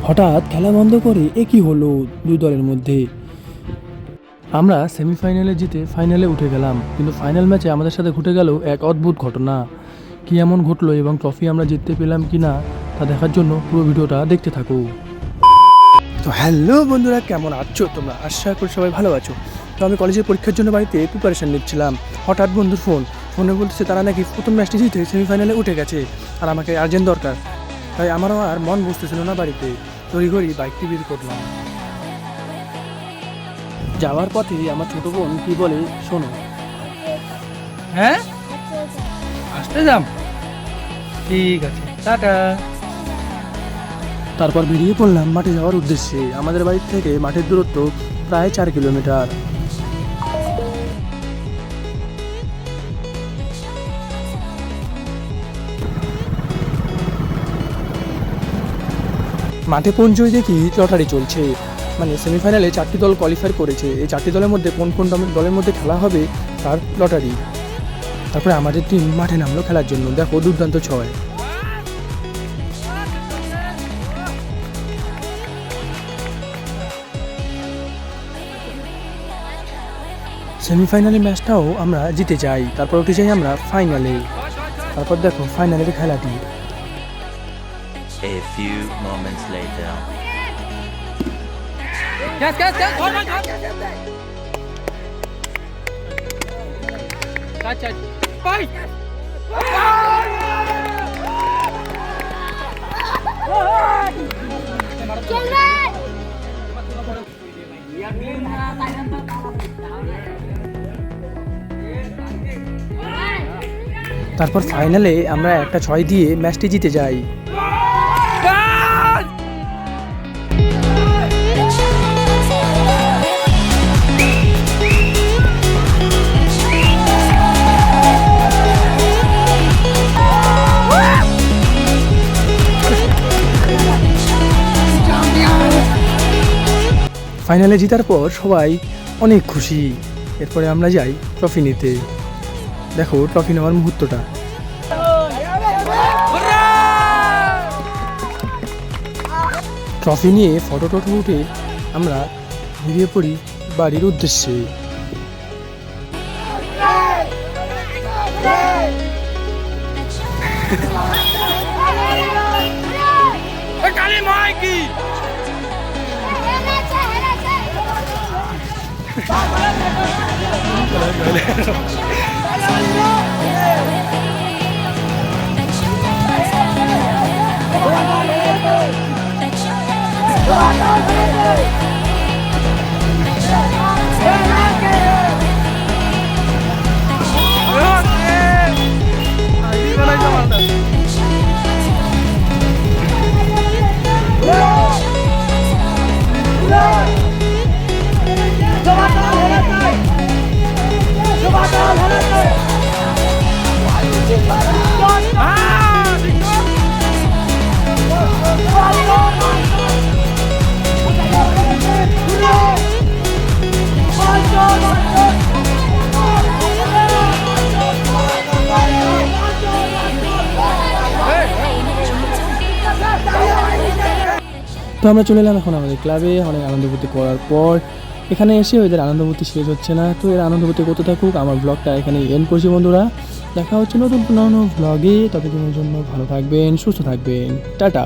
হঠাৎ খেলা বন্ধ করে একই হলো দুই দলের মধ্যে। আমরা সেমিফাইনালে জিতে ফাইনালে উঠে গেলাম, কিন্তু ফাইনাল ম্যাচে আমাদের সাথে ঘটে গেল এক অদ্ভুত ঘটনা। কি এমন ঘটলো এবং ট্রফি আমরা জিততে পেলাম কি না তা দেখার জন্য পুরো ভিডিওটা দেখতে থাকো। তো হ্যালো বন্ধুরা, কেমন আছো তোমরা? আশা করি সবাই ভালো আছো। তো আমি কলেজের পরীক্ষার জন্য বাড়িতে প্রিপারেশান নিচ্ছিলাম। হঠাৎ বন্ধুর ফোনে বলতেছে তারা নাকি প্রথম ম্যাচটি জিতে সেমিফাইনালে উঠে গেছে আর আমাকে আর্জেন্ট দরকার। তাই আমারও আর মন বসতেছিল না বাড়িতে, তড়িঘড়ি বাইকটি বের করলাম। যাওয়ার পথে আমার ছোট বোন কি বলে শোনো। হ্যাঁ, আসতে যাম, ঠিক আছে, টাটা। তারপর বেরিয়ে পড়লাম মাঠে যাওয়ার উদ্দেশ্যে। আমাদের বাড়ি থেকে মাঠের দূরত্ব প্রায় 4 কিলোমিটার। মাঠে পৌঁছই দেখি লটারি চলছে, মানে সেমিফাইনালে 4টি দল কোয়ালিফাই করেছে। এই 4টি দলের মধ্যে কোন কোন দলের মধ্যে খেলা হবে তার লটারি। তারপরে আমাদের টিম মাঠে নামলো খেলার জন্য। দেখো দুর্দান্ত 6। সেমিফাইনালের ম্যাচটাও আমরা জিতে যাই। তারপর উঠে যাই আমরা ফাইনালে। তারপর দেখো ফাইনালের খেলাটি। A few moments later. তারপর ফাইনালে আমরা একটা 6 দিয়ে ম্যাচটি জিতে যাই। ফাইনালে জেতার পর সবাই অনেক খুশি। এরপরে আমরা যাই ট্রফি নিতে। দেখো ট্রফি নেওয়ার মুহূর্তটা। ট্রফি নিয়ে ফটো টটো উঠে আমরা বেরিয়ে পড়ি বাড়ির উদ্দেশ্যে। তো আমরা চলে এলাম এখন আমাদের ক্লাবে। অনেক আনন্দভূতি করার পর এখানে এসে ওদের আনন্দভূতি শেষ হচ্ছে না। তো এর আনন্দভূতি করতে থাকুক। আমার ব্লগটা এখানে এন্ড করছি বন্ধুরা। দেখা হচ্ছে নতুন কোনো ব্লগে। ততদিনের জন্য ভালো থাকবেন, সুস্থ থাকবেন, টাটা।